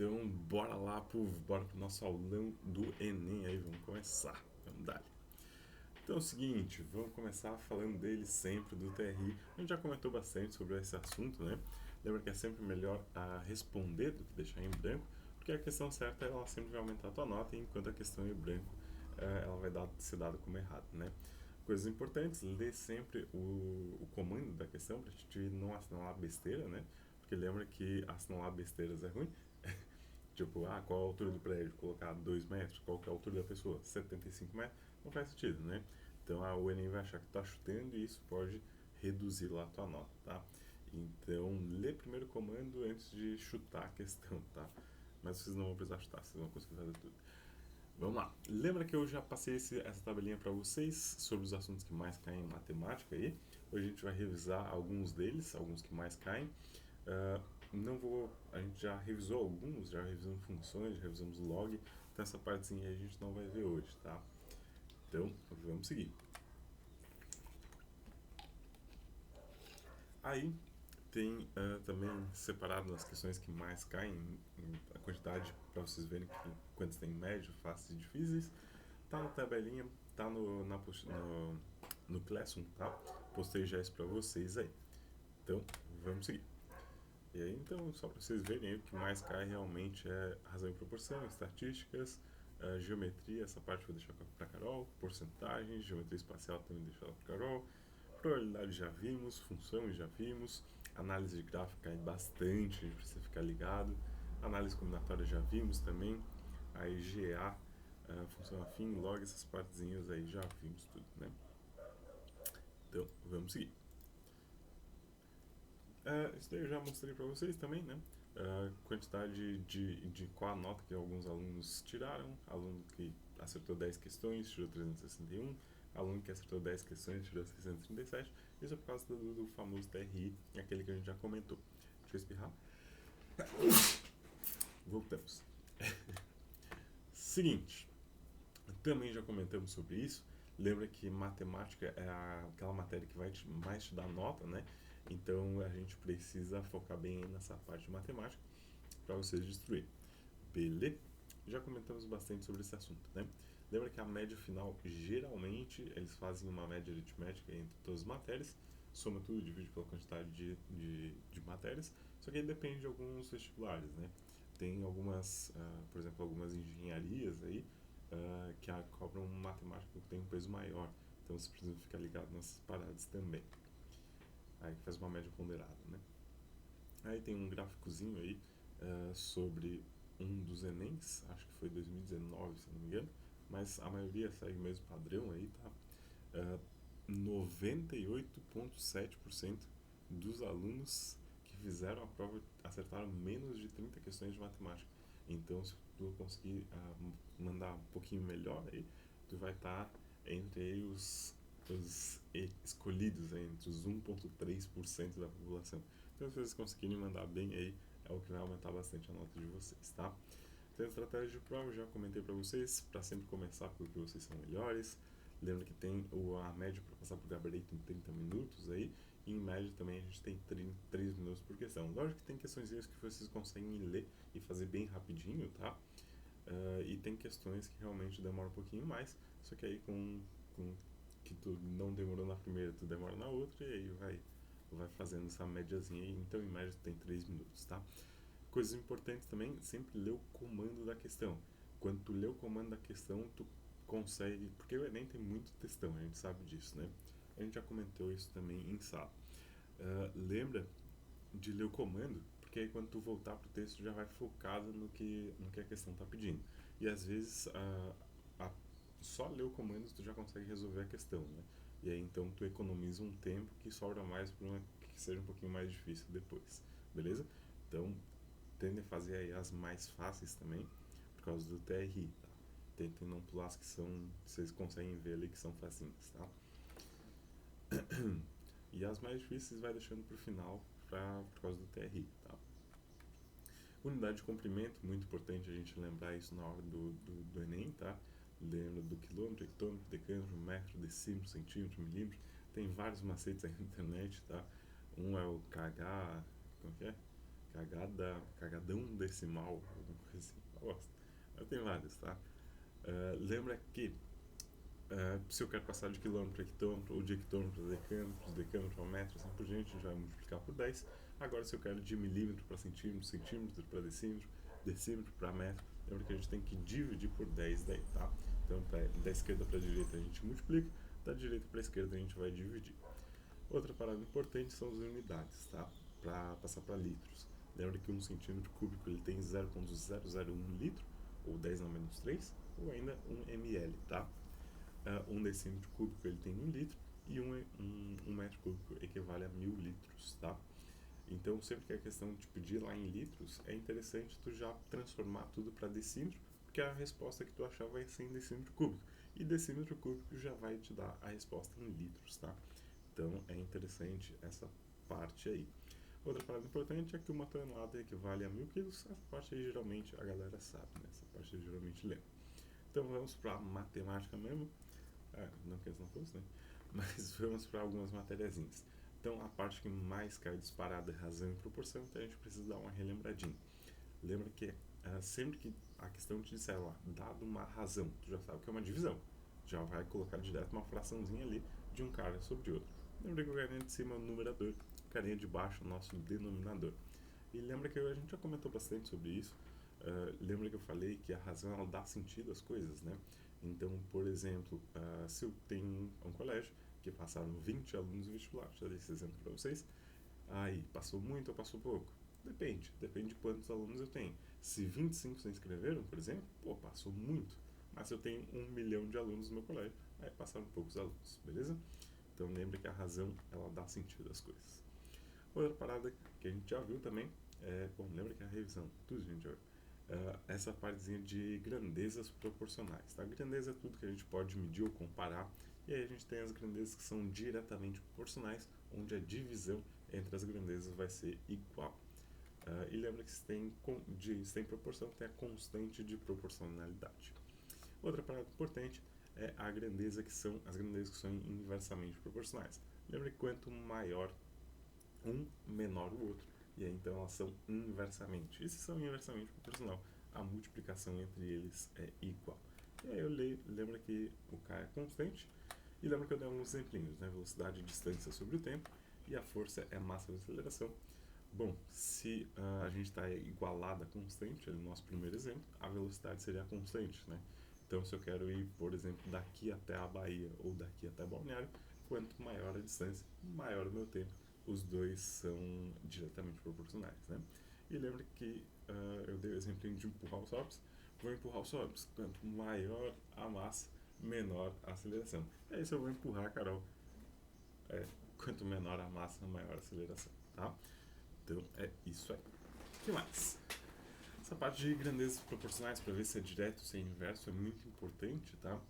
Então, bora pro nosso aulão do Enem aí, vamos começar. Vamos dar. Então é o seguinte, vamos começar falando dele sempre, do TRI. A gente já comentou bastante sobre esse assunto, né? Lembra que é sempre melhor responder do que deixar em branco, porque a questão certa ela sempre vai aumentar a tua nota, enquanto a questão em branco ela vai ser dada como errada, né? Coisas importantes, lê sempre o comando da questão para a gente não assinalar besteira, né? Porque lembra que assinalar besteiras é ruim. Tipo, qual a altura do prédio? Colocar 2 metros, qual que é a altura da pessoa? 75 metros? Não faz sentido, né? Então o Enem vai achar que tu tá chutando e isso pode reduzir lá a tua nota, tá? Então, lê primeiro o comando antes de chutar a questão, tá? Mas vocês não vão precisar chutar, vocês vão conseguir fazer tudo. Vamos lá. Lembra que eu já passei essa tabelinha para vocês sobre os assuntos que mais caem em matemática aí? Hoje a gente vai revisar alguns deles, alguns que mais caem. Uh, não vou. A gente já revisou alguns, já revisamos funções, já revisamos log, então essa partezinha aí a gente não vai ver hoje, tá? Então, vamos seguir. Aí tem também separado nas questões que mais caem, a quantidade para vocês verem quantos tem médio, fáceis e difíceis. Tá na tabelinha, tá no Classroom, tá? Postei já isso para vocês aí. Então, vamos seguir. E aí, então, só para vocês verem aí, o que mais cai realmente é razão e proporção, estatísticas, geometria, essa parte eu vou deixar para Carol, porcentagem, geometria espacial também deixar para Carol, probabilidade já vimos, função já vimos, análise de gráfico cai bastante, a gente precisa ficar ligado, análise combinatória já vimos também, aí GA, função afim, log, essas partezinhas aí já vimos tudo, né? Então, vamos seguir. Isso daí eu já mostrei para vocês também, né? Quantidade de qual a nota que alguns alunos tiraram. Aluno que acertou 10 questões, tirou 361. Aluno que acertou 10 questões, tirou 637. Isso é por causa do famoso TRI, aquele que a gente já comentou. Deixa eu espirrar. Voltamos. Seguinte, também já comentamos sobre isso. Lembra que matemática é aquela matéria que vai mais te dar nota, né? Então a gente precisa focar bem nessa parte de matemática para vocês destruir. Beleza? Já comentamos bastante sobre esse assunto, né? Lembra que a média final, geralmente, eles fazem uma média aritmética entre todas as matérias, soma tudo, divide pela quantidade de matérias, só que aí depende de alguns vestibulares, né? Tem algumas, por exemplo, algumas engenharias aí que cobram matemática que tem um peso maior, então você precisa ficar ligado nessas paradas também. Aí faz uma média ponderada, né? Aí tem um gráficozinho aí sobre um dos Enems, acho que foi 2019, se não me engano, mas a maioria segue o mesmo padrão aí, tá? 98,7% dos alunos que fizeram a prova acertaram menos de 30 questões de matemática. Então, se tu conseguir mandar um pouquinho melhor aí, tu vai estar entre aí os escolhidos, aí, entre os 1,3% da população. Então, se vocês conseguirem mandar bem aí, é o que vai aumentar bastante a nota de vocês, tá? Então, a estratégia de prova eu já comentei para vocês, para sempre começar porque vocês são melhores. Lembra que tem a média para passar por gabarito em 30 minutos aí, e em média também a gente tem 3 minutos por questão. Lógico que tem questões que vocês conseguem ler e fazer bem rapidinho, tá? E tem questões que realmente demoram um pouquinho mais, só que aí com que tu não demorou na primeira, tu demora na outra, e aí vai fazendo essa médiazinha aí. Então, em média, tu tem 3 minutos, tá? Coisas importantes também, sempre lê o comando da questão. Quando tu lê o comando da questão, tu consegue, porque o Enem tem muito textão, a gente sabe disso, né? A gente já comentou isso também em sala. Lembra de ler o comando, porque aí quando tu voltar pro texto já vai focado no que a questão está pedindo. E às vezes só ler o comando tu já consegue resolver a questão, né? E aí então tu economiza um tempo que sobra mais para uma que seja um pouquinho mais difícil depois, beleza? Então tendem a fazer aí as mais fáceis também, por causa do TRI, tá? Tentem não pular as que vocês conseguem ver ali que são facinhas, tá? E as mais difíceis vai deixando pro final por causa do TRI, tá? Unidade de comprimento, muito importante a gente lembrar isso na hora do Enem, tá? Lembra do quilômetro, hectômetro, decâmetro, metro, decímetro, centímetro, milímetro. Tem vários macetes aí na internet, tá? Um é o KH, como que é? cagadão decimal, alguma coisa assim. Eu gosto. Eu tenho vários, tá? Lembra que se eu quero passar de quilômetro a hectômetro, ou de hectômetro a decâmetro, decâmetro a metro, assim por diante, a gente vai multiplicar por 10. Agora, se eu quero de milímetro para centímetro, centímetro para decímetro, decímetro para metro, lembra que a gente tem que dividir por 10 daí, tá? Então, da esquerda para a direita a gente multiplica, da direita para a esquerda a gente vai dividir. Outra parada importante são as unidades, tá? Para passar para litros. Lembra que 1 centímetro cúbico ele tem 0,001 litro, ou 10 na menos 3, ou ainda 1 ml, tá? 1 decímetro cúbico ele tem 1 litro, e 1 metro cúbico equivale a 1000 litros, tá? Então, sempre que a questão te pedir lá em litros, é interessante tu já transformar tudo para decímetro, porque a resposta que tu achar vai ser em decímetro cúbico. E decímetro cúbico já vai te dar a resposta em litros, tá? Então, é interessante essa parte aí. Outra parada importante é que uma tonelada equivale a 1000 quilos. Essa parte aí geralmente a galera sabe, né? Essa parte aí geralmente lembra. Então, vamos para matemática mesmo. Não que eles não fossem, né? Mas vamos para algumas matériazinhas. Então, a parte que mais cai disparada é razão e proporção, então a gente precisa dar uma relembradinha. Lembra que sempre que a questão te disser lá, dado uma razão, tu já sabe que é uma divisão. Já vai colocar direto uma fraçãozinha ali de um cara sobre outro. Lembra que o carinha de cima é o numerador, o carinha de baixo é o nosso denominador. E lembra que a gente já comentou bastante sobre isso. Lembra que eu falei que a razão ela dá sentido às coisas, né? Então, por exemplo, se eu tenho um colégio que passaram 20 alunos no vestibular, já dei esse exemplo para vocês, aí passou muito ou passou pouco? Depende de quantos alunos eu tenho. Se 25 se inscreveram, por exemplo, pô, passou muito. Mas se eu tenho 1 milhão de alunos no meu colégio, aí passaram poucos alunos, beleza? Então lembre que a razão, ela dá sentido às coisas. Outra parada que a gente já viu também lembra que a revisão, tudo a gente já viu. Essa partezinha de grandezas proporcionais, tá? Grandeza é tudo que a gente pode medir ou comparar, e aí a gente tem as grandezas que são diretamente proporcionais, onde a divisão entre as grandezas vai ser igual. E lembra que se tem proporção, tem a constante de proporcionalidade. Outra parada importante é a grandeza que são as grandezas que são inversamente proporcionais. Lembra que quanto maior um, menor o outro. E aí então elas são inversamente. E se são inversamente proporcional, a multiplicação entre eles é igual. E aí eu lembro que o K é constante. E lembra que eu dei alguns exemplinhos, né? Velocidade e distância sobre o tempo. E a força é massa vezes aceleração. Bom, se a gente está igualada a constante, no nosso primeiro exemplo, a velocidade seria constante, né? Então, se eu quero ir, por exemplo, daqui até a Bahia ou daqui até Balneário, quanto maior a distância, maior o meu tempo. Os dois são diretamente proporcionais, né? E lembra que eu dei o exemplo de empurrar os hops. Vou empurrar os hops. Quanto maior a massa, menor a aceleração. E aí, se eu vou empurrar, Carol, quanto menor a massa, maior a aceleração, tá? Então é isso aí. O que mais? Essa parte de grandezas proporcionais para ver se é direto ou se é inverso é muito importante, tá?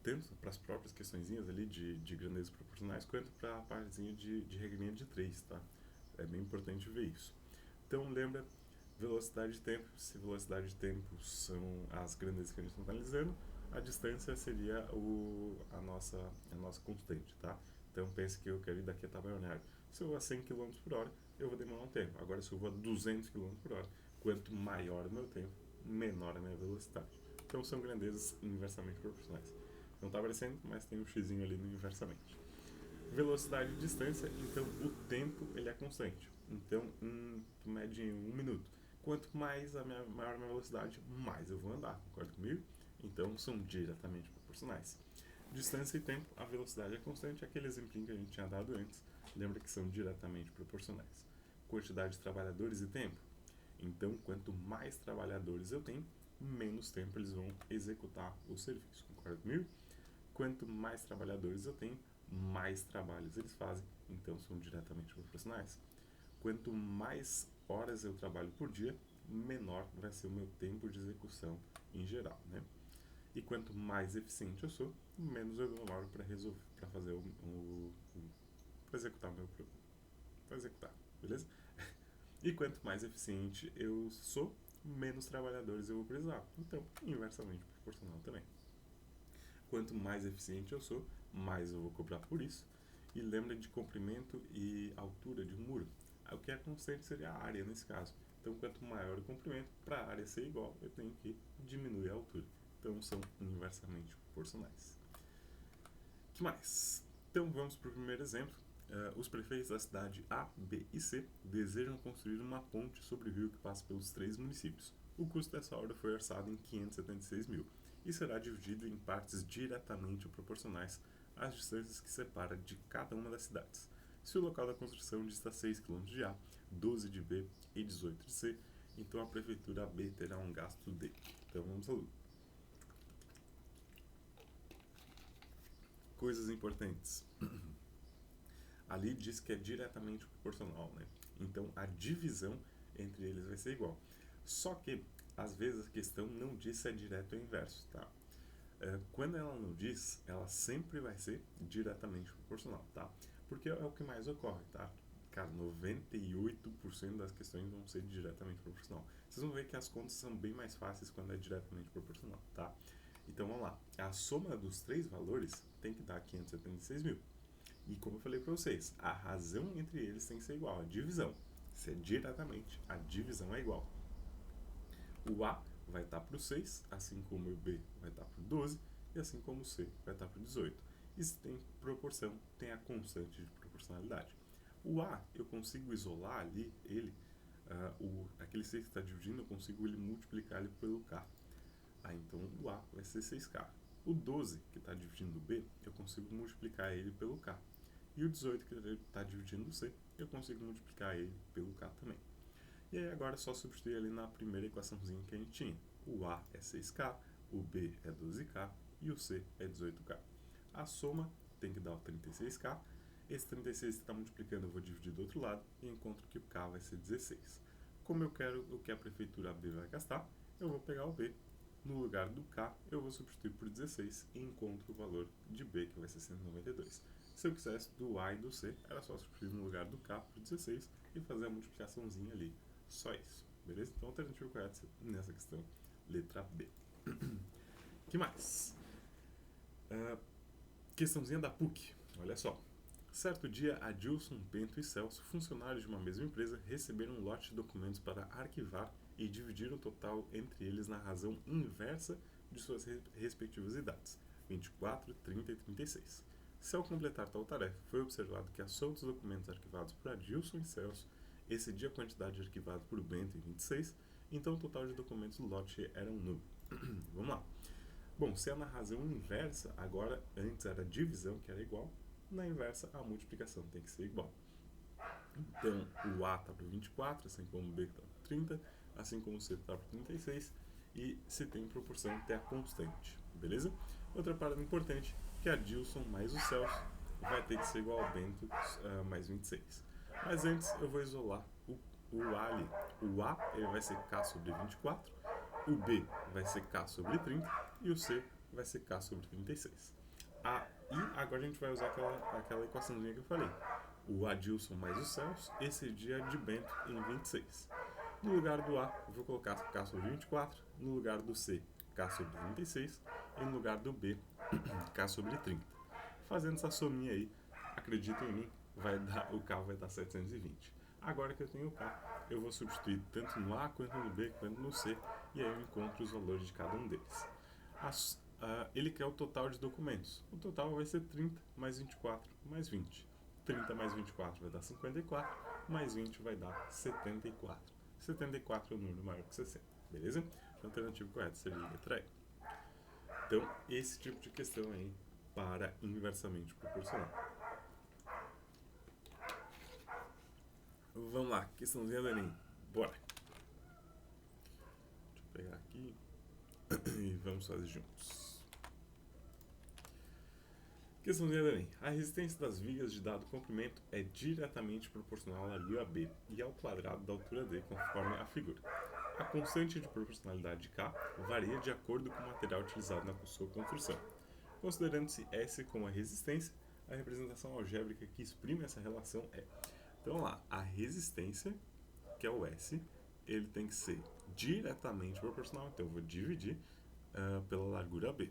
Tanto para as próprias questõezinhas ali de grandezas proporcionais, quanto para a partezinha de regrinha de 3, tá? É bem importante ver isso. Então lembra velocidade de tempo. Se velocidade de tempo são as grandezas que a gente está analisando, a distância seria a nossa constante, tá? Então pense que eu quero ir daqui até Balneário. Se eu vou a 100 km por hora, eu vou demorar um tempo. Agora, se eu vou a 200 km por hora, quanto maior o meu tempo, menor a minha velocidade. Então, são grandezas inversamente proporcionais. Não está aparecendo, mas tem um xizinho ali no inversamente. Velocidade e distância, então o tempo ele é constante. Então, tu mede em 1 minuto. Quanto maior a minha velocidade, mais eu vou andar. Concorda comigo? Então, são diretamente proporcionais. Distância e tempo, a velocidade é constante, aquele exemplinho que a gente tinha dado antes. Lembra que são diretamente proporcionais. Quantidade de trabalhadores e tempo. Então, quanto mais trabalhadores eu tenho, menos tempo eles vão executar o serviço. Concorda comigo? Quanto mais trabalhadores eu tenho, mais trabalhos eles fazem. Então, são diretamente proporcionais. Quanto mais horas eu trabalho por dia, menor vai ser o meu tempo de execução em geral, né? E quanto mais eficiente eu sou, menos eu demoro para fazer para executar o meu programa, para executar, beleza? E quanto mais eficiente eu sou, menos trabalhadores eu vou precisar. Então, inversamente proporcional também. Quanto mais eficiente eu sou, mais eu vou cobrar por isso. E lembra de comprimento e altura de um muro. O que é constante seria a área nesse caso. Então, quanto maior o comprimento, para a área ser igual, eu tenho que diminuir a altura. Então, são inversamente proporcionais. O que mais? Então, vamos para o primeiro exemplo. Os prefeitos da cidade A, B e C desejam construir uma ponte sobre o rio que passa pelos 3 municípios. O custo dessa obra foi orçado em 576 mil e será dividido em partes diretamente proporcionais às distâncias que separam de cada uma das cidades. Se o local da construção dista 6 km de A, 12 de B e 18 de C, então a prefeitura B terá um gasto de. Então vamos lá. Coisas importantes. Ali diz que é diretamente proporcional, né? Então a divisão entre eles vai ser igual. Só que às vezes a questão não diz se é direto ou inverso, tá? Quando ela não diz, ela sempre vai ser diretamente proporcional, tá? Porque é o que mais ocorre, tá? Cara, 98% das questões vão ser diretamente proporcional. Vocês vão ver que as contas são bem mais fáceis quando é diretamente proporcional, tá? Então vamos lá. A soma dos 3 valores tem que dar 576 mil. E como eu falei para vocês, a razão entre eles tem que ser igual, a divisão. Se é diretamente, a divisão é igual. O A vai estar para o 6, assim como o B vai estar para o 12, e assim como o C vai estar para o 18. E se tem proporção, tem a constante de proporcionalidade. O A, eu consigo isolar ali ele, aquele 6 que está dividindo, eu consigo ele multiplicar ele pelo K. Então o A vai ser 6K. O 12, que está dividindo o B, eu consigo multiplicar ele pelo K. E o 18, que está dividindo o C, eu consigo multiplicar ele pelo K também. E aí agora é só substituir ali na primeira equaçãozinha que a gente tinha. O A é 6K, o B é 12K e o C é 18K. A soma tem que dar o 36K. Esse 36 que está multiplicando eu vou dividir do outro lado e encontro que o K vai ser 16. Como eu quero o que a prefeitura B vai gastar, eu vou pegar o B. No lugar do K, eu vou substituir por 16 e encontro o valor de B, que vai ser 192. Se eu quisesse do A e do C, era só substituir no lugar do K por 16 e fazer a multiplicaçãozinha ali. Só isso, beleza? Então a alternativa correta nessa questão, letra B. Que mais? Questãozinha da PUC, olha só. Certo dia, Adilson, Bento e Celso, funcionários de uma mesma empresa, receberam um lote de documentos para arquivar e dividir o total entre eles na razão inversa de suas respectivas idades, 24, 30 e 36. Se ao completar tal tarefa foi observado que a soma dos documentos arquivados por Adilson e Celso excedia a quantidade arquivada por Bento em 26, então o total de documentos do lote era um número. Vamos lá. Bom, se é na razão inversa, agora antes era a divisão que era igual, na inversa a multiplicação tem que ser igual. Então o A está para 24, assim como o B está para 30, assim como o C está para 36, e se tem proporção tem a constante, beleza? Outra parada importante, que a Dilson mais o Celso vai ter que ser igual ao Bento mais 26. Mas antes eu vou isolar o A ali. O A ele vai ser K sobre 24, o B vai ser K sobre 30 e o C vai ser K sobre 36. E agora a gente vai usar aquela equaçãozinha que eu falei. O Adilson mais o Celso excedia de Bento em 26. No lugar do A, eu vou colocar K sobre 24. No lugar do C, K sobre 36. E no lugar do B, K sobre 30. Fazendo essa sominha aí, acredita em mim, o K vai dar 720. Agora que eu tenho o K, eu vou substituir tanto no A, quanto no B, quanto no C. E aí eu encontro os valores de cada um deles. Ele quer o total de documentos. O total vai ser 30 mais 24 mais 20. 30 mais 24 vai dar 54, mais 20 vai dar 74. 74 é o número maior que 60, beleza? Então, a alternativa correta seria a letra E. Então, esse tipo de questão aí para inversamente proporcional. Vamos lá, questãozinha do Enem. Bora! Deixa eu pegar aqui e vamos fazer juntos. Questãozinha do Enem. A resistência das vigas de dado comprimento é diretamente proporcional à largura B e ao quadrado da altura D, conforme a figura. A constante de proporcionalidade de K varia de acordo com o material utilizado na sua construção. Considerando-se S como a resistência, a representação algébrica que exprime essa relação é... Então, vamos lá. A resistência, que é o S, ele tem que ser diretamente proporcional, então eu vou dividir pela largura B.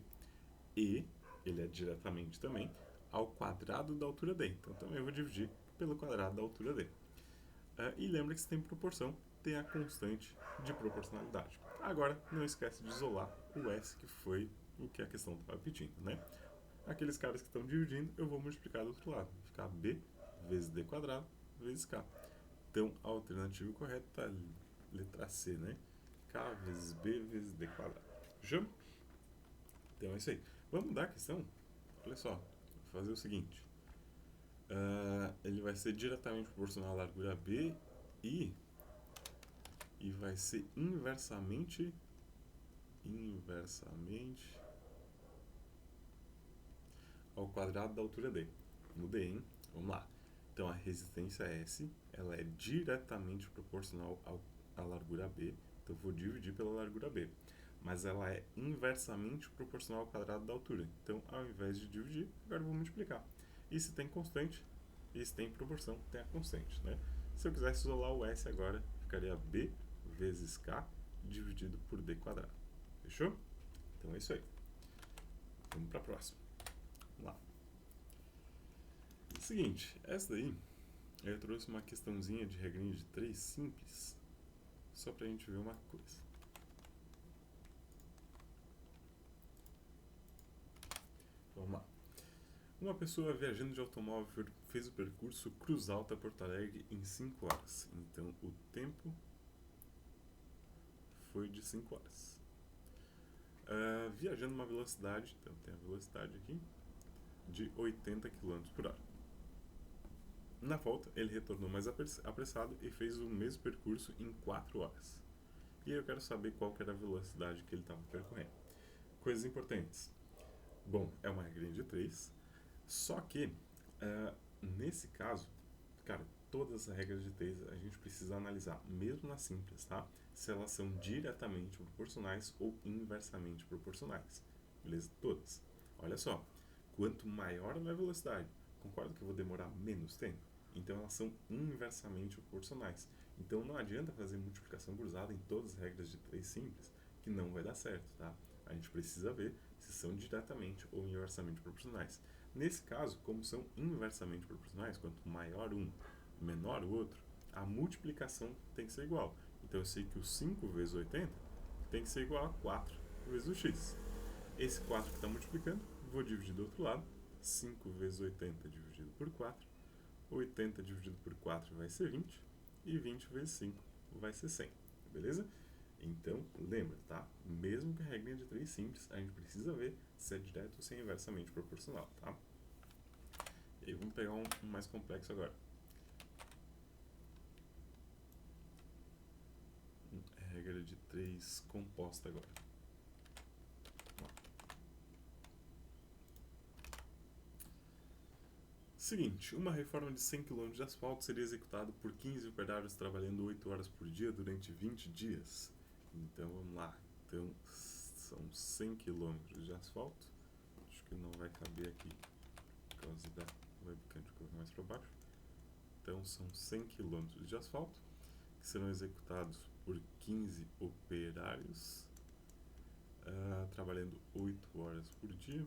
E ele é diretamente também ao quadrado da altura D. Então também eu vou dividir pelo quadrado da altura D. E lembra que se tem proporção, tem a constante de proporcionalidade. Agora, não esquece de isolar o S, que foi o que a questão estava pedindo, né? Aqueles caras que estão dividindo, eu vou multiplicar do outro lado. Vai ficar B vezes D quadrado vezes K. Então, a alternativa correta está a letra C, né? K vezes B vezes D quadrado. Fechou? Então é isso aí. Vamos mudar a questão? Olha só, vou fazer o seguinte. Ele vai ser diretamente proporcional à largura B e vai ser inversamente ao quadrado da altura D. Mudei, hein? Vamos lá. Então a resistência S, ela é diretamente proporcional à largura B, então eu vou dividir pela largura B. Mas ela é inversamente proporcional ao quadrado da altura. Então, ao invés de dividir, agora eu vou multiplicar. E se tem constante, e se tem proporção, tem a constante, né? Se eu quisesse isolar o S agora, ficaria B vezes K dividido por D quadrado. Fechou? Então é isso aí. Vamos para a próxima. Vamos lá. Seguinte, essa daí eu trouxe uma questãozinha de regrinha de 3 simples, só pra gente ver uma coisa. Vamos lá. Uma pessoa viajando de automóvel fez o percurso Cruz Alta Porto Alegre em 5 horas. Então o tempo foi de 5 horas. Viajando uma velocidade, então tem a velocidade aqui, de 80 km por hora. Na volta, ele retornou mais apressado e fez o mesmo percurso em 4 horas. E eu quero saber qual que era a velocidade que ele estava percorrendo. Coisas importantes. Bom, é uma regra de 3, só que, nesse caso, cara, todas as regras de 3 a gente precisa analisar, mesmo nas simples, tá? Se elas são diretamente proporcionais ou inversamente proporcionais. Beleza? Todas. Olha só, quanto maior a minha velocidade, concordo que eu vou demorar menos tempo? Então elas são inversamente proporcionais. Então não adianta fazer multiplicação cruzada em todas as regras de 3 simples, que não vai dar certo, tá? A gente precisa ver se são diretamente ou inversamente proporcionais. Nesse caso, como são inversamente proporcionais, quanto maior um, menor o outro, a multiplicação tem que ser igual. Então eu sei que o 5 vezes 80 tem que ser igual a 4 vezes o x. Esse 4 que está multiplicando, vou dividir do outro lado. 5 vezes 80 dividido por 4. 80 dividido por 4 vai ser 20. E 20 vezes 5 vai ser 100. Beleza? Então, lembra, tá? Mesmo que a regrinha de 3 simples, a gente precisa ver se é direto ou se é inversamente proporcional, tá? E vamos pegar um mais complexo agora. Regra de 3 composta agora. Seguinte, uma reforma de 100 km de asfalto seria executada por 15 operários trabalhando 8 horas por dia durante 20 dias. Então vamos lá. Então são 100 km de asfalto. Acho que não vai caber aqui por causa da webcam que eu vou mais para baixo. Então são 100 km de asfalto que serão executados por 15 operários trabalhando 8 horas por dia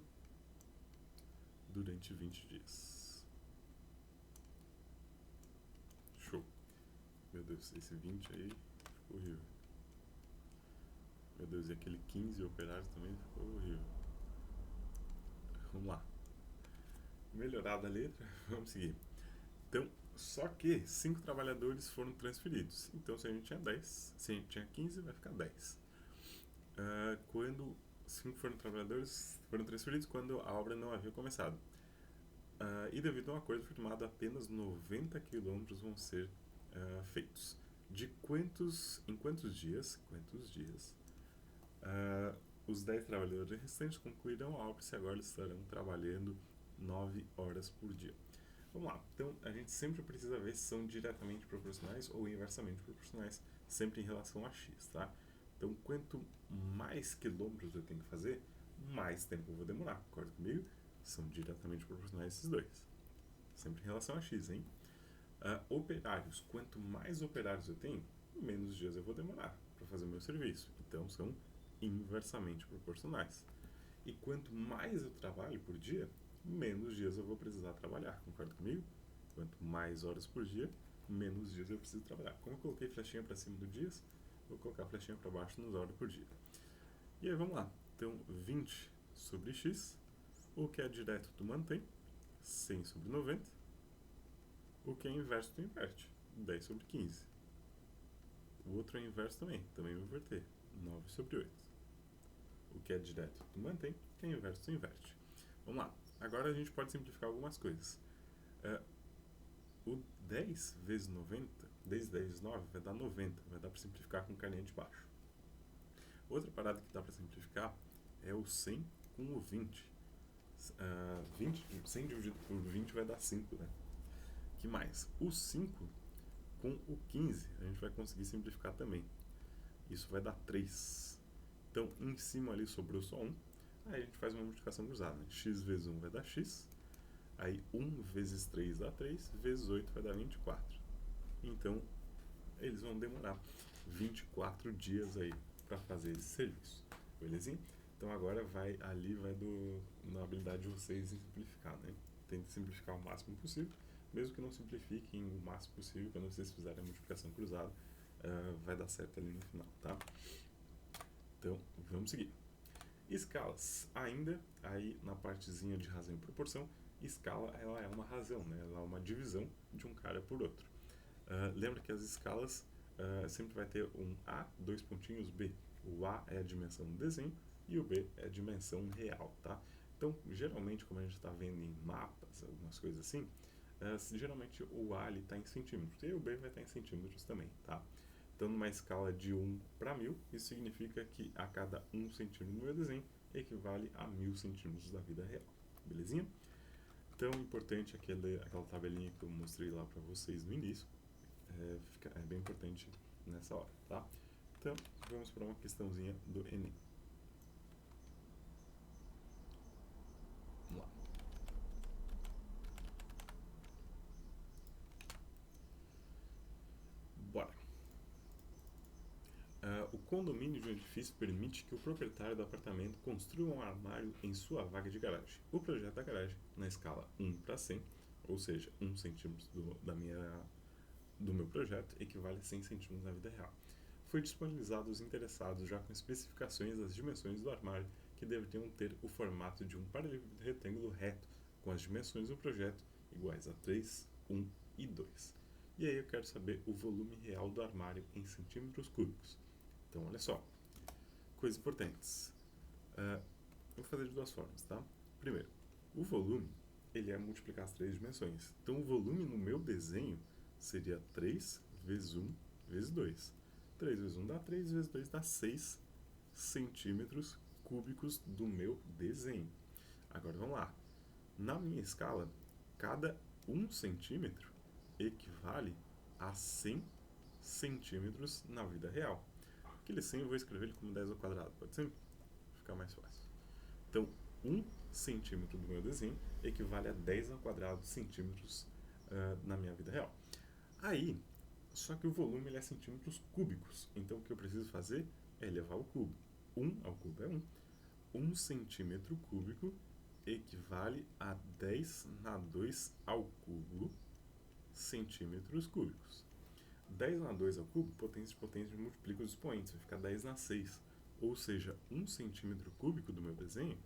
durante 20 dias. Show. Meu Deus, esse 20 aí ficou horrível. Meu Deus, e aquele 15 operários também ficou horrível. Vamos lá. Melhorada a letra, vamos seguir. Então, só que 5 trabalhadores foram transferidos. Então, se a gente tinha 10, se a gente tinha 15, vai ficar 10. Quando 5 trabalhadores foram transferidos quando a obra não havia começado. E devido a um acordo firmado, apenas 90 quilômetros vão ser feitos. Em quantos dias os 10 trabalhadores restantes concluirão a obra, se agora eles estarão trabalhando 9 horas por dia. Vamos lá, então a gente sempre precisa ver se são diretamente proporcionais ou inversamente proporcionais, sempre em relação a x, tá? Então, quanto mais quilômetros eu tenho que fazer, mais tempo eu vou demorar, concorda comigo? São diretamente proporcionais esses dois. Sempre em relação a x, hein? Operários, quanto mais operários eu tenho, menos dias eu vou demorar para fazer o meu serviço. Então, são inversamente proporcionais. E quanto mais eu trabalho por dia, menos dias eu vou precisar trabalhar. Concorda comigo? Quanto mais horas por dia, menos dias eu preciso trabalhar. Como eu coloquei flechinha para cima do dias, vou colocar flechinha para baixo nos horas por dia. E aí vamos lá. Então 20 sobre x, o que é direto tu mantém, 100 sobre 90, o que é inverso tu inverte, 10 sobre 15. O outro é inverso também vou inverter, 9 sobre 8. O que é direto tu mantém, o que é inverso tu inverte. Vamos lá. Agora a gente pode simplificar algumas coisas. O 10 vezes 90, 10 vezes 9 vai dar 90, vai dar para simplificar com carinha de baixo. Outra parada que dá para simplificar é o 100 com o 20. 100 dividido por 20 vai dar 5, né? Que mais? O 5 com o 15 a gente vai conseguir simplificar também. Isso vai dar 3. Então, em cima ali sobrou só 1. Aí a gente faz uma multiplicação cruzada, né? X vezes 1 vai dar x. Aí 1 vezes 3 dá 3, vezes 8 vai dar 24. Então, eles vão demorar 24 dias aí para fazer esse serviço. Belezinha? Então agora vai na habilidade de vocês em simplificar, né? Tentem simplificar o máximo possível, mesmo que não simplifiquem o máximo possível, quando vocês fizerem a multiplicação cruzada, vai dar certo ali no final, tá? Então, vamos seguir. Escalas. Ainda aí na partezinha de razão e proporção, escala ela é uma razão, né? Ela é uma divisão de um cara por outro. Lembra que as escalas sempre vai ter um A, 2 pontinhos B. O A é a dimensão do desenho e o B é a dimensão real, tá? Então, geralmente, como a gente está vendo em mapas, algumas coisas assim, geralmente o A está em centímetros e o B vai estar em centímetros também, tá? Então, numa escala de 1 para 1000, isso significa que a cada 1 centímetro no meu desenho equivale a 1000 centímetros da vida real, belezinha? Então, importante aquela tabelinha que eu mostrei lá para vocês no início, é bem importante nessa hora, tá? Então, vamos para uma questãozinha do Enem. Vamos lá. Bora. O condomínio de um edifício permite que o proprietário do apartamento construa um armário em sua vaga de garagem. O projeto da garagem, na escala 1 para 100, ou seja, 1 centímetro do meu projeto, equivale a 100 centímetros na vida real. Foi disponibilizado aos interessados já com especificações das dimensões do armário, que deveriam ter o formato de um paralelepípedo retângulo reto, com as dimensões do projeto iguais a 3, 1 e 2. E aí eu quero saber o volume real do armário em centímetros cúbicos. Então, olha só, coisas importantes. Vou fazer de duas formas, tá? Primeiro, o volume, ele é multiplicar as três dimensões. Então, o volume no meu desenho seria 3 vezes 1 vezes 2. 3 vezes 1 dá 3, vezes 2 dá 6 centímetros cúbicos do meu desenho. Agora, vamos lá. Na minha escala, cada 1 centímetro equivale a 100 centímetros na vida real. Aquele 100 eu vou escrever ele como 10 ao quadrado, pode ser? Ficar mais fácil. Então, 1 centímetro do meu desenho equivale a 10 ao quadrado centímetros na minha vida real. Aí, só que o volume ele é centímetros cúbicos. Então, o que eu preciso fazer é elevar ao cubo. 1 ao cubo é 1. 1 centímetro cúbico equivale a 10 na 2 ao cubo centímetros cúbicos. 10 na 2 ao cubo, potência de potência multiplica os expoentes, vai ficar 10 na 6. Ou seja, 1 centímetro cúbico do meu desenho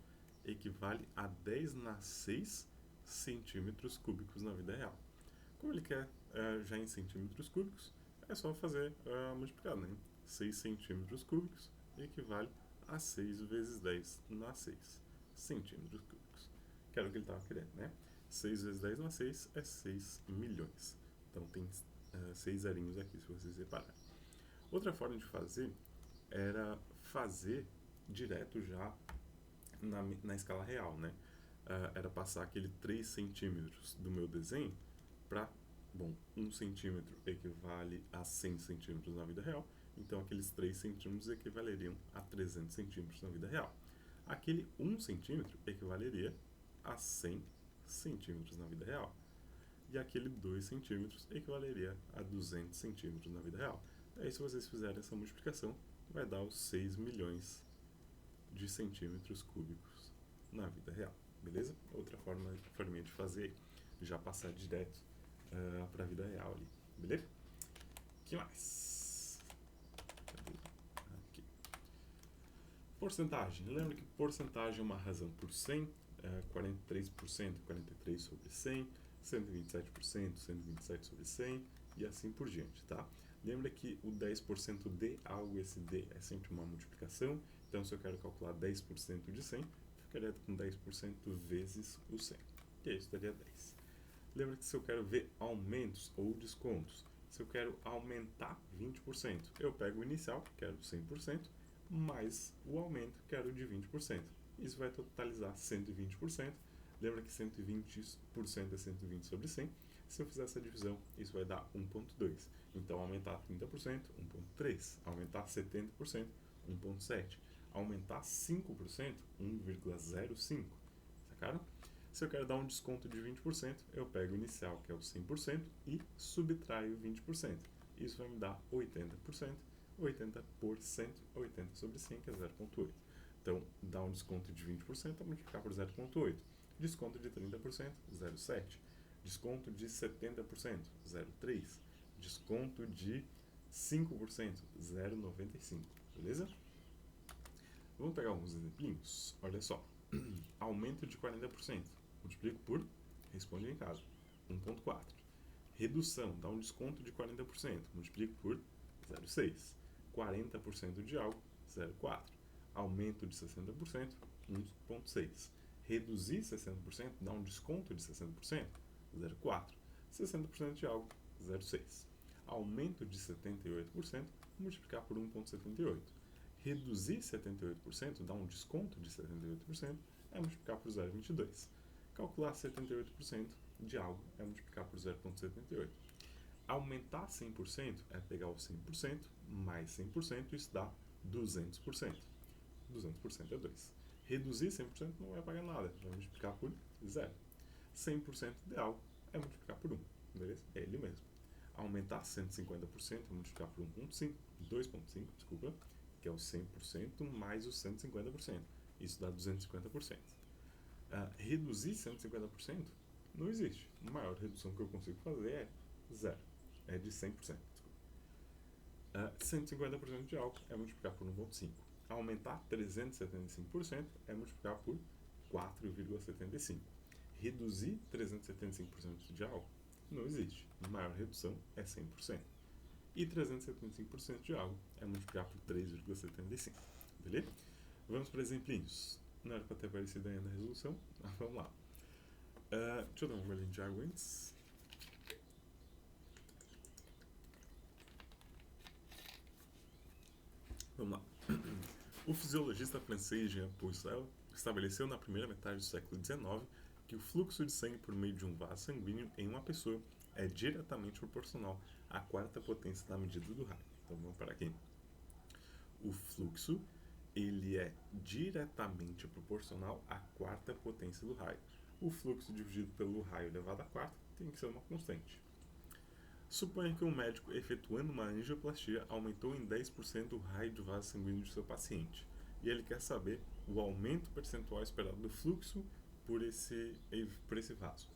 equivale a 10 na 6 centímetros cúbicos na vida real. Como ele quer já em centímetros cúbicos, é só fazer multiplicar, né? 6 centímetros cúbicos equivale a 6 vezes 10 na 6 centímetros cúbicos. Que era o que ele estava querendo, né? 6 vezes 10 na 6 é 6 milhões. Então tem 6 zerinhos aqui, se vocês repararem. Outra forma de fazer era fazer direto já na escala real, né? Era passar aquele 3 centímetros do meu desenho para, 1 centímetro equivale a 100 centímetros na vida real, então aqueles 3 centímetros equivaleriam a 300 centímetros na vida real. Aquele 1 centímetro equivaleria a 100 centímetros na vida real. E aquele 2 centímetros equivaleria a 200 centímetros na vida real. Aí, se vocês fizerem essa multiplicação, vai dar os 6 milhões de centímetros cúbicos na vida real. Beleza? Outra forma de fazer, já passar direto para a vida real ali. beleza? O que mais? Cadê? Aqui. Porcentagem. Lembra que porcentagem é uma razão por 100, 43%, 43 sobre 100, 127%, 127 sobre 100 e assim por diante, tá? Lembra que o 10% de algo, esse D é sempre uma multiplicação, então se eu quero calcular 10% de 100, ficaria com 10% vezes o 100, que isso daria 10. Lembra que se eu quero ver aumentos ou descontos, se eu quero aumentar 20%, eu pego o inicial, que era o 100%, mais o aumento, que era o de 20%. Isso vai totalizar 120%. Lembra que 120% é 120 sobre 100. Se eu fizer essa divisão, isso vai dar 1,2. Então, aumentar 30%, 1,3. Aumentar 70%, 1,7. Aumentar 5%, 1,05. Sacaram? Se eu quero dar um desconto de 20%, eu pego o inicial, que é o 100%, e subtraio 20%. Isso vai me dar 80%. 80%, 80 sobre 100, que é 0,8. Então, dá um desconto de 20%, multiplicar por 0,8. Desconto de 30%, 0,7. Desconto de 70%, 0,3. Desconto de 5%, 0,95. Beleza? Vamos pegar alguns exemplinhos. Olha só. Aumento de 40%. Multiplico por, responde em casa, 1,4. Redução, dá um desconto de 40%. Multiplico por 0,6. 40% de algo, 0,4. Aumento de 60%, 1,6. Reduzir 60%, dá um desconto de 60%, 0,4. 60% de algo, 0,6. Aumento de 78%, multiplicar por 1,78. Reduzir 78%, dá um desconto de 78%, é multiplicar por 0,22. Calcular 78% de algo é multiplicar por 0,78. Aumentar 100% é pegar o 100% mais 100%, isso dá 200%. 200% é 2. Reduzir 100% não vai pagar nada, vai multiplicar por 0. 100% de algo é multiplicar por 1, beleza? É ele mesmo. Aumentar 150% é multiplicar por 1,5, 2,5, desculpa, que é o 100% mais o 150%. Isso dá 250%. Reduzir 150% não existe. A maior redução que eu consigo fazer é 0. É de 100%. Desculpa. 150% de algo é multiplicar por 1,5. Aumentar 375% é multiplicar por 4,75. Reduzir 375% de algo não existe. A maior redução é 100%. E 375% de algo é multiplicar por 3,75. Beleza? Vamos para exemplinhos. Não era para ter aparecido ainda a resolução, mas vamos lá. Deixa eu dar um golinho de água antes. Vamos lá. O fisiologista francês Jean Poussel estabeleceu na primeira metade do século XIX que o fluxo de sangue por meio de um vaso sanguíneo em uma pessoa é diretamente proporcional à quarta potência da medida do raio. Então vamos parar aqui. O fluxo ele é diretamente proporcional à quarta potência do raio. O fluxo dividido pelo raio elevado à quarta tem que ser uma constante. Suponha que um médico, efetuando uma angioplastia, aumentou em 10% o raio de vaso sanguíneo de seu paciente. E ele quer saber o aumento percentual esperado do fluxo por esse vaso.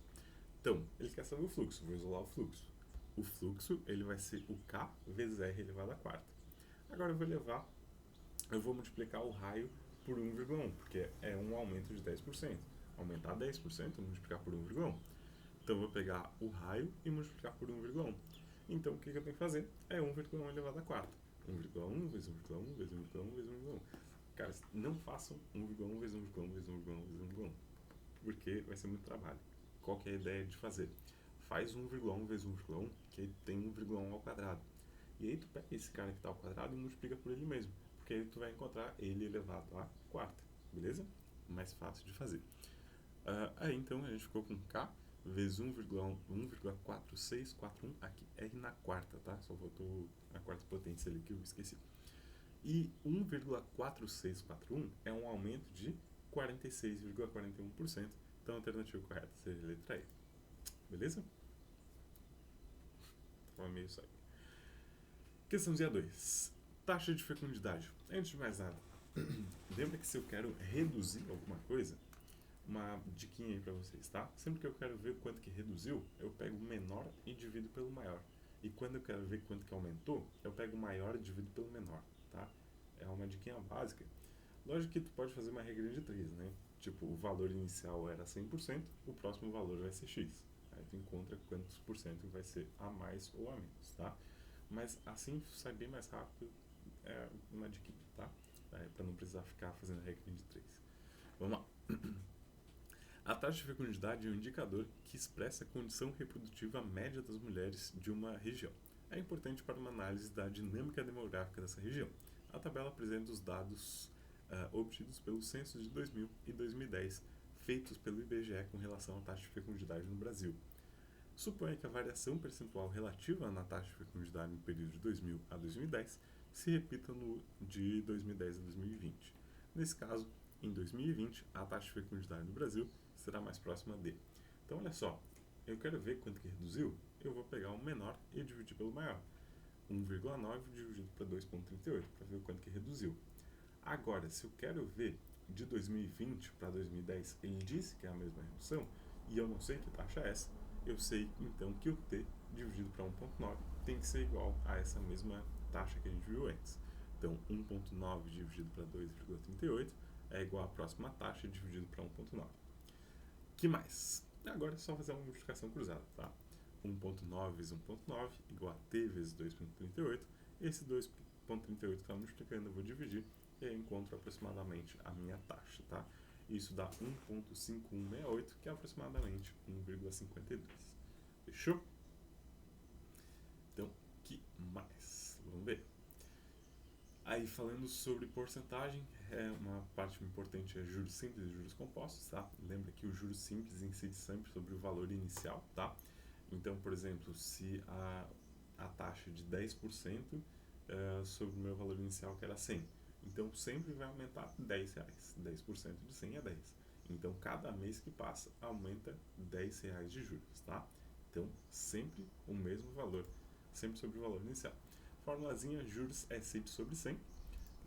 Então, ele quer saber o fluxo, vou isolar o fluxo. O fluxo ele vai ser o K vezes R elevado à quarta. Agora eu vou multiplicar o raio por 1,1, porque é um aumento de 10%. Aumentar 10%, multiplicar por 1,1. Então, eu vou pegar o raio e multiplicar por 1,1. Então, o que eu tenho que fazer? É 1,1 elevado à quarta. 1,1 vezes 1,1 vezes 1,1 vezes 1,1. Cara, não façam 1,1 vezes 1,1 vezes 1,1 vezes 1,1, porque vai ser muito trabalho. Qual que é a ideia de fazer? Faz 1,1 vezes 1,1, que aí tem 1,1 ao quadrado. E aí tu pega esse cara que está ao quadrado e multiplica por ele mesmo, porque aí tu vai encontrar ele elevado à quarta, beleza? Mais fácil de fazer. Aí então a gente ficou com K vezes 1,4641, aqui R na quarta, tá? Só faltou a quarta potência ali que eu esqueci. E 1,4641 é um aumento de 46,41%, então a alternativa correta seria a letra E. Beleza? Tava meio só. Questãozinha 2. Taxa de fecundidade. Antes de mais nada, lembra que se eu quero reduzir alguma coisa, uma diquinha aí pra vocês, tá? Sempre que eu quero ver quanto que reduziu, eu pego o menor e divido pelo maior. E quando eu quero ver quanto que aumentou, eu pego o maior e divido pelo menor, tá? É uma diquinha básica. Lógico que tu pode fazer uma regra de 3, né? Tipo, o valor inicial era 100%, o próximo valor vai ser X. Aí tu encontra quantos por cento vai ser a mais ou a menos, tá? Mas assim sai bem mais rápido, é uma dica, tá? Para não precisar ficar fazendo regra de 3. Vamos lá. A taxa de fecundidade é um indicador que expressa a condição reprodutiva média das mulheres de uma região. É importante para uma análise da dinâmica demográfica dessa região. A tabela apresenta os dados obtidos pelo censo de 2000 e 2010, feitos pelo IBGE com relação à taxa de fecundidade no Brasil. Suponha que a variação percentual relativa na taxa de fecundidade no período de 2000 a 2010 se repita no de 2010 a 2020. Nesse caso, em 2020, a taxa de fecundidade no Brasil será mais próxima de. Então, olha só, eu quero ver quanto que reduziu, eu vou pegar o menor e dividir pelo maior. 1,9 dividido para 2,38 para ver o quanto que reduziu. Agora, se eu quero ver de 2020 para 2010, ele disse que é a mesma redução, e eu não sei que taxa é essa, eu sei então que o t dividido para 1,9 tem que ser igual a essa mesma taxa que a gente viu antes. Então, 1,9 dividido para 2,38 é igual à próxima taxa dividido para 1,9. Que mais? Agora é só fazer uma multiplicação cruzada, tá? 1,9 vezes 1,9 igual a t vezes 2,38. Esse 2,38 que está multiplicando eu vou dividir e aí eu encontro aproximadamente a minha taxa, tá? Isso dá 1,5168, que é aproximadamente 1,52. Fechou? Então, que mais? Vamos ver. Aí, falando sobre porcentagem, uma parte importante é juros simples e juros compostos, tá? Lembra que o juros simples incide sempre sobre o valor inicial, tá? Então, por exemplo, se a taxa de 10% sobre o meu valor inicial, que era 100, então sempre vai aumentar R$10. 10% de 100 é 10. Então, cada mês que passa, aumenta R$10 de juros, tá? Então, sempre o mesmo valor, sempre sobre o valor inicial. Formulazinha, juros é C sobre 100.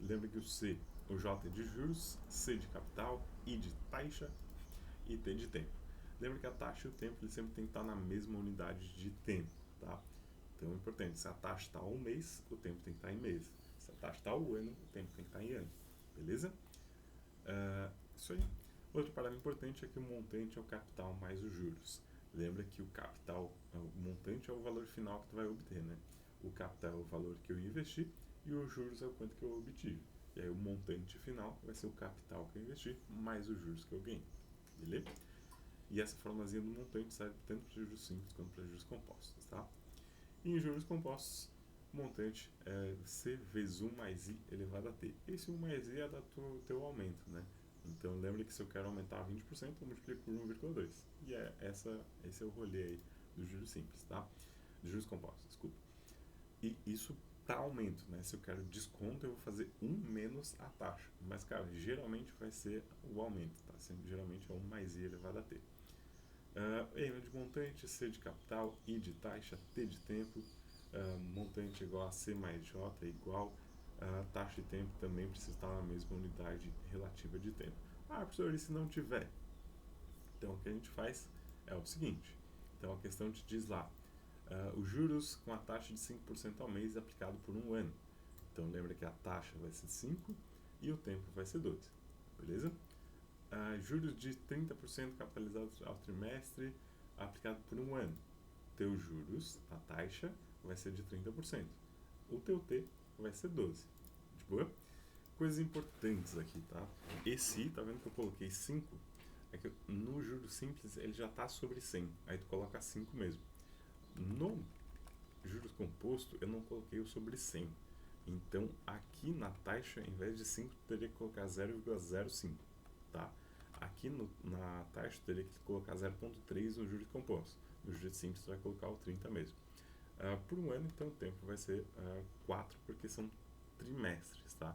Lembra que o J é de juros, C de capital, I de taxa e T de tempo. Lembra que a taxa e o tempo ele sempre tem que estar na mesma unidade de tempo, tá? Então é importante, se a taxa está ao mês, o tempo tem que estar em mês. Se a taxa está ao ano, o tempo tem que estar em ano. Beleza? Isso aí. Outro parâmetro importante é que o montante é o capital mais os juros. Lembra que o capital, o montante é o valor final que tu vai obter, né? O capital é o valor que eu investi e os juros é o quanto que eu obtive. E aí o montante final vai ser o capital que eu investi mais os juros que eu ganhei. Beleza? E essa formulazinha do montante serve tanto para juros simples quanto para juros compostos, tá? E em juros compostos, o montante é C vezes 1 mais I elevado a T. Esse 1 mais I é do teu aumento, né? Então lembra que se eu quero aumentar 20%, eu multiplico por 1,2. E esse é o rolê aí dos juros simples, tá? Dos juros compostos, desculpa. E isso para aumento, né? Se eu quero desconto, eu vou fazer 1 menos a taxa. Mas, cara, geralmente vai ser o aumento, tá? Geralmente é 1 mais I elevado a T. M de montante, C de capital, I de taxa, T de tempo. Montante igual a C mais J igual a taxa de tempo também precisa estar na mesma unidade relativa de tempo. Professor, e se não tiver? Então, o que a gente faz é o seguinte. Então, a questão te diz lá, os juros com a taxa de 5% ao mês aplicado por um ano. Então, lembra que a taxa vai ser 5 e o tempo vai ser 12. Beleza? Juros de 30% capitalizados ao trimestre aplicado por um ano. Teus juros, a taxa, vai ser de 30%. O teu T vai ser 12. De boa? Coisas importantes aqui, tá? Esse, tá vendo que eu coloquei 5? É que no juros simples ele já está sobre 100. Aí tu coloca 5 mesmo. No juros composto eu não coloquei o sobre 100. Então aqui na taxa, em vez de 5, tu teria que colocar 0,05, tá? Aqui na taxa, tu teria que colocar 0,3 no juros composto. No juros simples, tu vai colocar o 30 mesmo. Por um ano, então, o tempo vai ser 4, porque são trimestres, tá?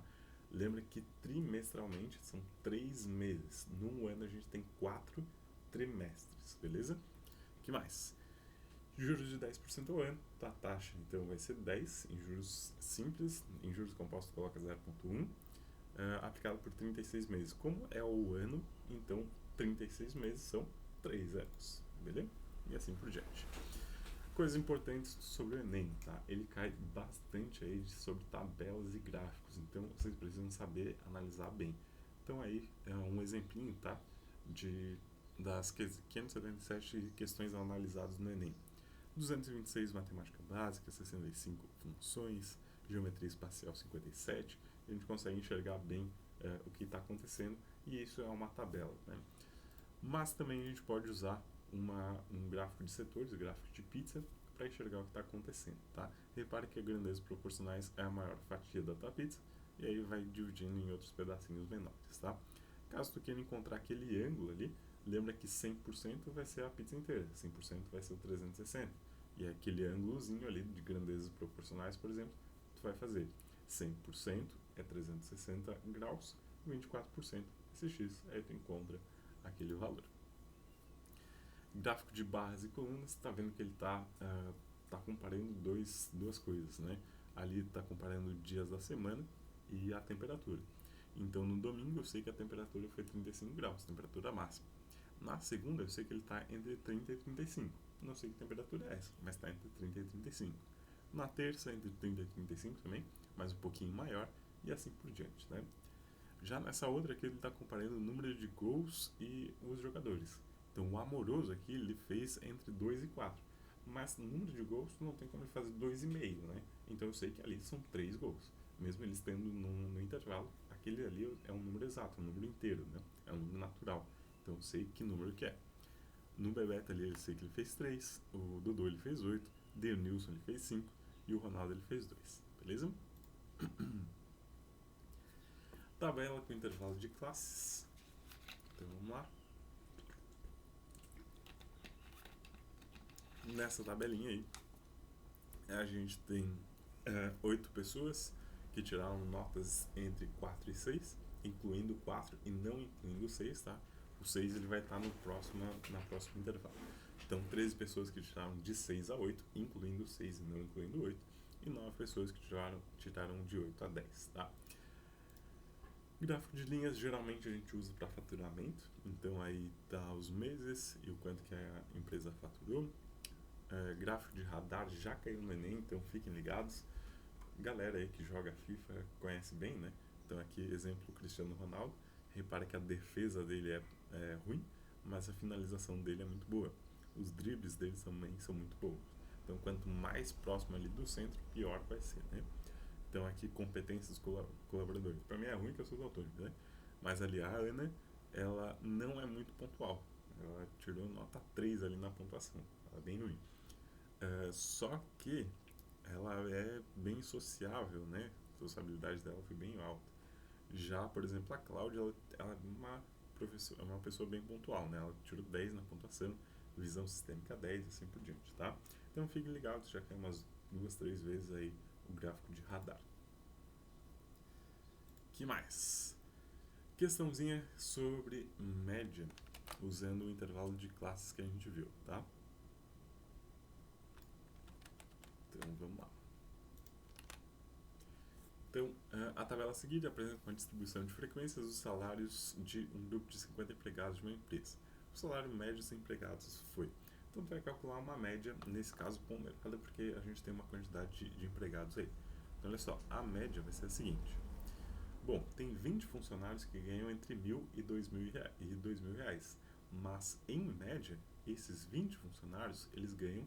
Lembra que trimestralmente são 3 meses. Num ano, a gente tem 4 trimestres, beleza? O que mais? Juros de 10% ao ano, a taxa então vai ser 10 em juros simples, em juros compostos coloca 0,1, aplicado por 36 meses. Como é o ano, então 36 meses são 3 anos, beleza? E assim por diante. Coisas importantes sobre o Enem, tá? Ele cai bastante aí sobre tabelas e gráficos, então vocês precisam saber analisar bem. Então aí é um exemplinho, tá? Das 577 questões analisadas no Enem. 226 matemática básica, 65 funções, geometria espacial 57. A gente consegue enxergar bem o que está acontecendo e isso é uma tabela, né? Mas também a gente pode usar um gráfico de setores, gráfico de pizza, para enxergar o que está acontecendo, tá? Repare que a grandeza proporcionais é a maior fatia da tua pizza e aí vai dividindo em outros pedacinhos menores, tá? Caso tu queira encontrar aquele ângulo ali, lembra que 100% vai ser a pizza inteira, 100% vai ser o 360. E aquele ângulozinho ali de grandezas proporcionais, por exemplo, tu vai fazer 100% é 360 graus, 24% esse x, aí tu encontra aquele valor. Gráfico de barras e colunas, está vendo que ele está comparando duas coisas, né? Ali está comparando dias da semana e a temperatura. Então no domingo eu sei que a temperatura foi 35 graus, temperatura máxima. Na segunda eu sei que ele está entre 30 e 35. Não sei que temperatura é essa, mas está entre 30 e 35. Na terça entre 30 e 35 também, mas um pouquinho maior e assim por diante, né? Já nessa outra aqui ele está comparando o número de gols e os jogadores. Então o amoroso aqui ele fez entre 2 e 4. Mas no número de gols não tem como ele fazer 2,5, né? Então eu sei que ali são 3 gols. Mesmo eles tendo no intervalo, aquele ali é um número exato, um número inteiro, né? É um número natural. Então eu sei que número que é. No Bebeto ali eu sei que ele fez 3, o Dodô ele fez 8, Denilson ele fez 5 e o Ronaldo ele fez 2. Beleza? Tabela com intervalo de classes. Então vamos lá. Nessa tabelinha aí, a gente tem 8 pessoas que tiraram notas entre 4 e 6, incluindo 4 e não incluindo 6, tá? O 6 ele vai estar na próxima intervalo. Então, 13 pessoas que tiraram de 6 a 8, incluindo 6 e não incluindo 8, e 9 pessoas que tiraram de 8 a 10, tá? Gráfico de linhas geralmente a gente usa para faturamento, então aí tá os meses e o quanto que a empresa faturou. Gráfico de radar já caiu no Enem, então fiquem ligados. Galera aí que joga FIFA conhece bem, né? Então aqui exemplo Cristiano Ronaldo. Repara que a defesa dele é ruim, mas a finalização dele é muito boa. Os dribles dele também são muito bons. Então quanto mais próximo ali do centro, pior vai ser, né? Então aqui competências dos colaboradores. Para mim é ruim que eu sou do autor, né? Mas ali a Ana, ela não é muito pontual. Ela tirou nota 3 ali na pontuação. Ela é bem ruim. Só que ela é bem sociável, né? A sociabilidade dela foi bem alta. Já, por exemplo, a Cláudia, ela é uma pessoa bem pontual, né? Ela tirou 10 na pontuação, visão sistêmica 10 e assim por diante, tá? Então fiquem ligados, já que é umas 2, 3 vezes aí o gráfico de radar. Que mais? Questãozinha sobre média, usando o intervalo de classes que a gente viu, tá? Então vamos lá. Então, a tabela seguinte apresenta uma distribuição de frequências dos salários de um grupo de 50 empregados de uma empresa. O salário médio dos empregados foi. Então, tu vai calcular uma média, nesse caso ponderada, porque a gente tem uma quantidade de empregados aí. Então, olha só, a média vai ser a seguinte. Bom, tem 20 funcionários que ganham entre R$ 1.000 e R$ 2.000 reais. Mas, em média, esses 20 funcionários, eles ganham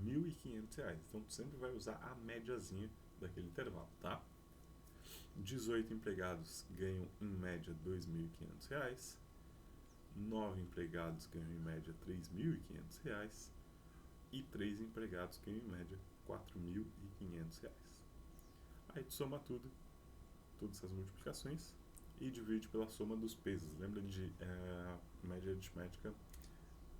R$ 1.500 reais. Então, tu sempre vai usar a médiazinha daquele intervalo, tá? 18 empregados ganham em média R$ 2.500 reais, 9 empregados ganham em média R$ 3.500 reais e 3 empregados ganham em média R$ 4.500 reais. Aí tu soma todas essas multiplicações e divide pela soma dos pesos. Lembra de média aritmética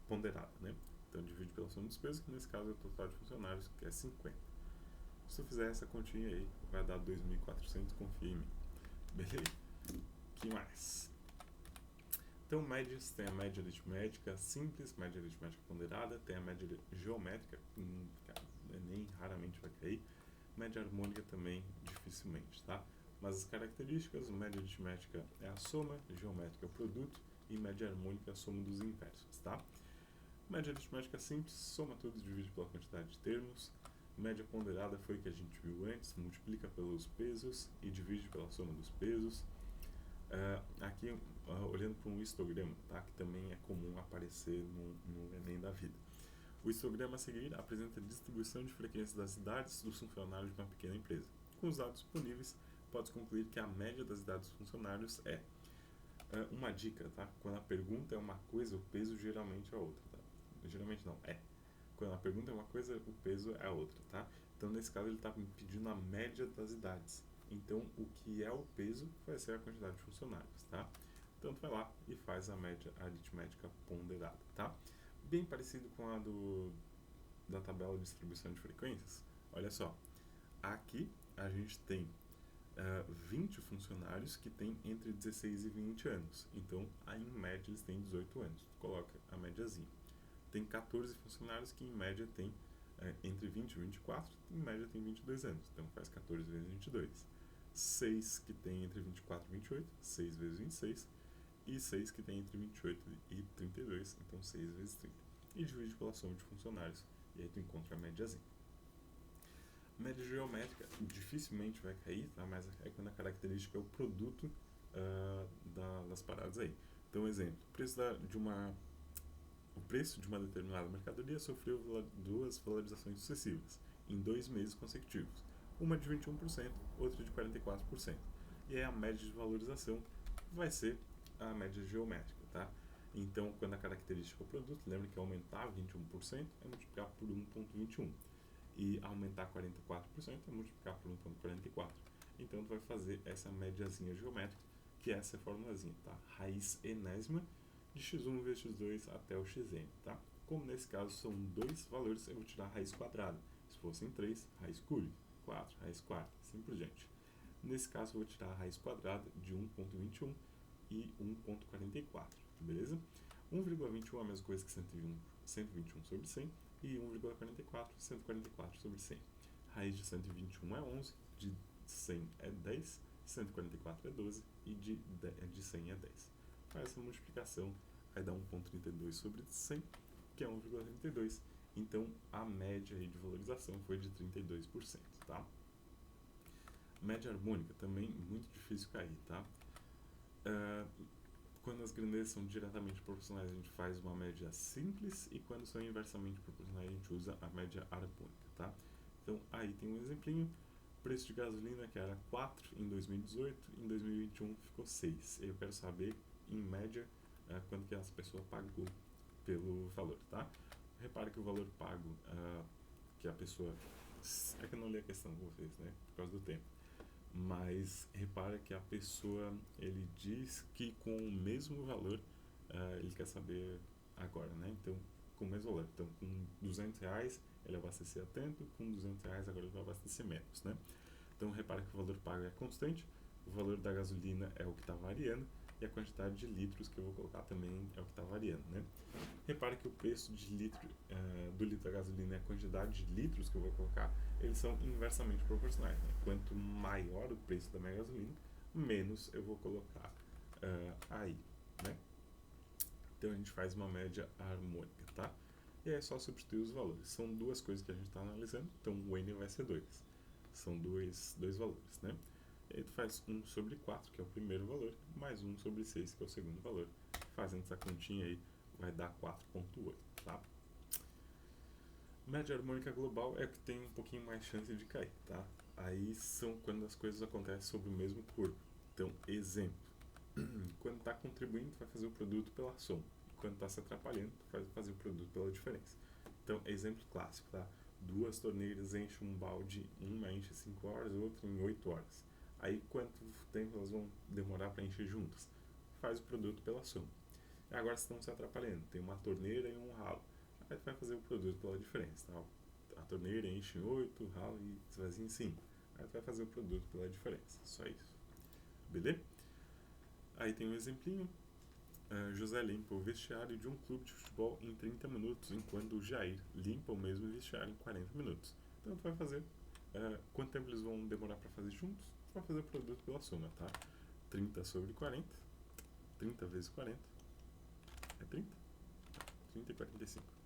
ponderada, né? Então divide pela soma dos pesos, que nesse caso é o total de funcionários, que é 50. Se tu fizer essa continha aí, vai dar 2.400, confia em mim. Beleza? Que mais? Então, médias, tem a média aritmética simples, média aritmética ponderada, tem a média geométrica, nem raramente vai cair, média harmônica também, dificilmente, tá? Mas as características, média aritmética é a soma, geométrica é o produto e média harmônica é a soma dos inversos, tá? Média aritmética simples, soma tudo e divide pela quantidade de termos. Média ponderada foi o que a gente viu antes, multiplica pelos pesos e divide pela soma dos pesos. Aqui, olhando para um histograma, tá? Que também é comum aparecer no Enem da vida. O histograma a seguir apresenta a distribuição de frequência das idades dos funcionários de uma pequena empresa. Com os dados disponíveis, pode-se concluir que a média das idades dos funcionários é uma dica, tá? Quando a pergunta é uma coisa, o peso geralmente é outra, tá? Geralmente não, é. Quando a pergunta é uma coisa, o peso é outra, tá? Então, nesse caso, ele está pedindo a média das idades. Então, o que é o peso vai ser a quantidade de funcionários, tá? Então, tu vai lá e faz a média aritmética ponderada, tá? Bem parecido com a da tabela de distribuição de frequências. Olha só, aqui a gente tem 20 funcionários que têm entre 16 e 20 anos. Então, aí, em média, eles têm 18 anos. Tu coloca a médiazinha. Tem 14 funcionários que, em média, têm entre 20 e 24, em média, tem 22 anos. Então, faz 14 vezes 22. 6 que tem entre 24 e 28, 6 vezes 26. E 6 que tem entre 28 e 32, então 6 vezes 30. E divide pela soma de funcionários. E aí tu encontra a médiazinha. Média geométrica dificilmente vai cair, tá? Mas é quando a característica é o produto das paradas aí. Então, exemplo, o preço de uma determinada mercadoria sofreu duas valorizações sucessivas, em 2 meses consecutivos. Uma de 21%, outra de 44%. E aí a média de valorização vai ser a média geométrica, tá? Então, quando a característica é o produto, lembra que aumentar 21% é multiplicar por 1,21. E aumentar 44% é multiplicar por 1,44. Então, tu vai fazer essa médiazinha geométrica, que é essa formulazinha, tá? Raiz enésima de x1 vezes x2 até o xn, tá? Como nesse caso são 2 valores, eu vou tirar a raiz quadrada. Se fossem 3, raiz cúbica, 4, raiz quarta, assim por diante. Nesse caso, eu vou tirar a raiz quadrada de 1,21 e 1,44, beleza? 1,21 é a mesma coisa que 121 sobre 100 e 1,44, 144 sobre 100. Raiz de 121 é 11, de 100 é 10, 144 é 12 e de 100 é 10. Faz essa multiplicação, vai dar 1,32 sobre 100, que é 1,32. Então, a média aí de valorização foi de 32%, tá? Média harmônica, também muito difícil cair, tá? Quando as grandezas são diretamente proporcionais, a gente faz uma média simples, e quando são inversamente proporcionais, a gente usa a média harmônica, tá? Então, aí tem um exemplinho. Preço de gasolina que era 4 em 2018, em 2021 ficou 6. Eu quero saber, em média, quanto que essa pessoa pagou pelo valor, tá? Repare que o valor pago que a pessoa... É que eu não li a questão com vocês, né? Por causa do tempo. Mas repara que a pessoa, ele diz que com o mesmo valor ele quer saber agora, né? Então, com o mesmo valor. Então, com R$200 ele abastecia tanto, com R$200 agora ele vai abastecer menos, né? Então, repara que o valor pago é constante, o valor da gasolina é o que está variando, e a quantidade de litros que eu vou colocar também é o que está variando, né? Repare que o preço de do litro da gasolina e a quantidade de litros que eu vou colocar, eles são inversamente proporcionais, né? Quanto maior o preço da minha gasolina, menos eu vou colocar aí, né? Então a gente faz uma média harmônica, tá? E aí é só substituir os valores. São duas coisas que a gente está analisando, então o N vai ser 2. São dois valores, né? E aí tu faz 1 sobre 4, que é o primeiro valor, mais 1 sobre 6, que é o segundo valor. Fazendo essa continha aí, vai dar 4,8, tá? Média harmônica global é que tem um pouquinho mais chance de cair, tá? Aí são quando as coisas acontecem sobre o mesmo corpo. Então, exemplo. Quando está contribuindo, tu vai fazer o produto pela soma. Quando está se atrapalhando, tu vai fazer o produto pela diferença. Então, exemplo clássico, tá? 2 torneiras enchem um balde, uma enche 5 horas, outra em 8 horas. Aí, quanto tempo elas vão demorar para encher juntas? Faz o produto pela soma. Agora, se estão se atrapalhando, tem uma torneira e um ralo. Aí tu vai fazer o produto pela diferença, tá? A torneira enche em 8, o ralo e esvazia em 5. Aí tu vai fazer o produto pela diferença, só isso. Beleza? Aí tem um exemplinho. José limpa o vestiário de um clube de futebol em 30 minutos, enquanto o Jair limpa o mesmo vestiário em 40 minutos. Então tu vai fazer quanto tempo eles vão demorar para fazer juntos? Tu vai fazer o produto pela soma, tá? 30 sobre 40, 30 vezes 40 é 30? 30 e 45.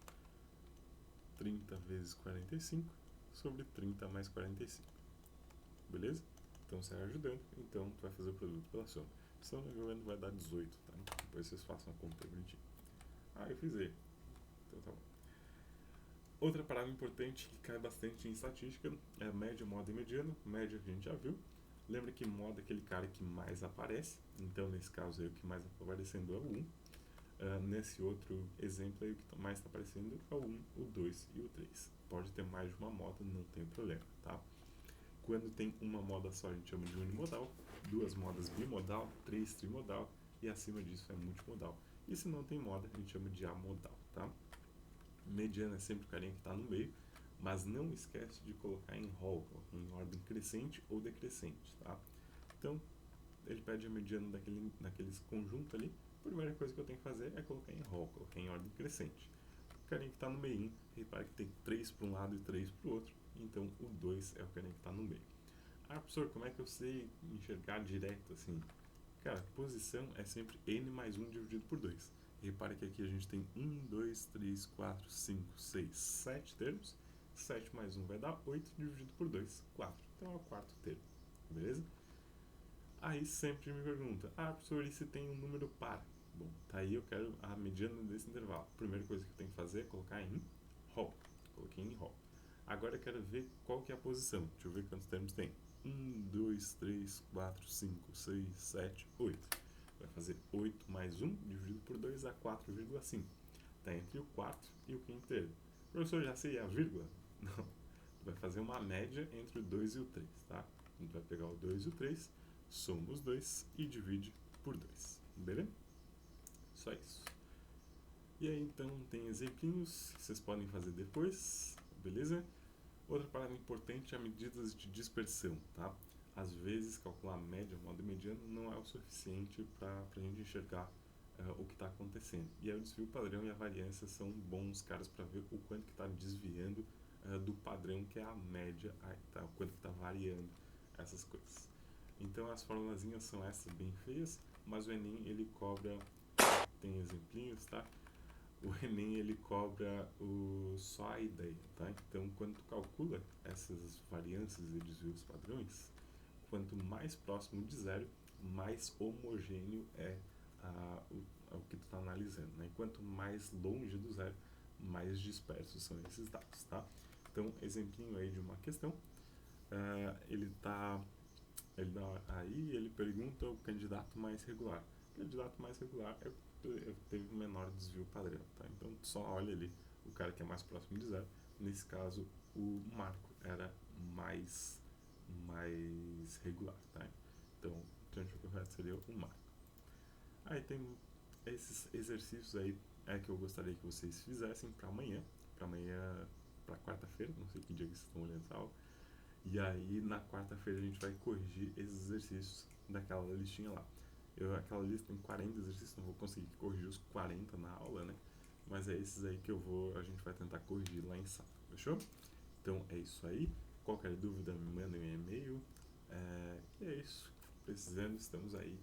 30 vezes 45 sobre 30 mais 45. Beleza? Então você vai ajudando, então tu vai fazer o produto pela soma. Se não me engano vai dar 18, tá? Depois vocês façam a conta bonitinho. Ah, eu fiz E. Então tá bom. Outra palavra importante que cai bastante em estatística é média, moda e mediana. Média a gente já viu. Lembra que moda é aquele cara que mais aparece. Então, nesse caso aí, o que mais está aparecendo é o 1. Nesse outro exemplo aí, o que mais está aparecendo é o 1, o 2 e o 3. Pode ter mais de uma moda, não tem problema, tá? Quando tem uma moda só, a gente chama de unimodal, duas modas bimodal, três trimodal e acima disso é multimodal. E se não tem moda, a gente chama de amodal, tá? Mediana é sempre o carinha que está no meio, mas não esquece de colocar em rol, em ordem crescente ou decrescente, tá? Então, ele pede a mediana daqueles conjuntos ali. A primeira coisa que eu tenho que fazer é colocar em rol, colocar em ordem crescente. O carinha que está no meio, repare que tem 3 para um lado e 3 para o outro, então o 2 é o carinha que está no meio. Ah, professor, como é que eu sei enxergar direto assim? Cara, posição é sempre n mais 1 dividido por 2. Repare que aqui a gente tem 1, 2, 3, 4, 5, 6, 7 termos. 7 mais 1 vai dar 8 dividido por 2, 4. Então é o quarto termo, beleza? Aí sempre me pergunta, professor, e se tem um número par? Bom, tá aí, eu quero a mediana desse intervalo. A primeira coisa que eu tenho que fazer é colocar em rol. Coloquei em rol. Agora eu quero ver qual que é a posição. Deixa eu ver quantos termos tem. 1, 2, 3, 4, 5, 6, 7, 8. Vai fazer 8 mais 1 dividido por 2 dá 4,5. Está entre o quarto e o quinto termo. Professor, já sei a vírgula? Não. Vai fazer uma média entre o 2 e o 3, tá? A gente vai pegar o 2 e o 3, soma os dois e divide por 2. Beleza? Só isso. E aí então tem exemplinhos que vocês podem fazer depois, beleza? Outra palavra importante é medidas de dispersão, tá? Às vezes calcular a média, modo mediano, não é o suficiente para a gente enxergar o que está acontecendo. E aí o desvio padrão e a variância são bons caras para ver o quanto que está desviando do padrão, que é a média, tá? O quanto que está variando essas coisas. Então as formulazinhas são essas bem feias, mas o Enem ele cobra, tem exemplinhos, tá? O Enem ele cobra só a ideia, tá? Então, quando tu calcula essas variâncias e desvios padrões, quanto mais próximo de zero, mais homogêneo é o que tu está analisando, né? E quanto mais longe do zero, mais dispersos são esses dados, tá? Então, exemplinho aí de uma questão, ele pergunta o candidato mais regular. O candidato mais regular teve um menor desvio padrão, tá? Então só olha ali o cara que é mais próximo de zero. Nesse caso, o Marco era mais regular, tá? Então, o termo correto seria o Marco. Aí tem esses exercícios aí que eu gostaria que vocês fizessem para amanhã, para quarta-feira, não sei que dia que vocês estão olhando essa aula. E aí, na quarta-feira, a gente vai corrigir esses exercícios daquela listinha lá. Aquela lista tem 40 exercícios, não vou conseguir corrigir os 40 na aula, né? Mas é esses aí que a gente vai tentar corrigir lá em sala, fechou? Então é isso aí. Qualquer dúvida, me manda um e-mail. E é isso. Precisando, estamos aí.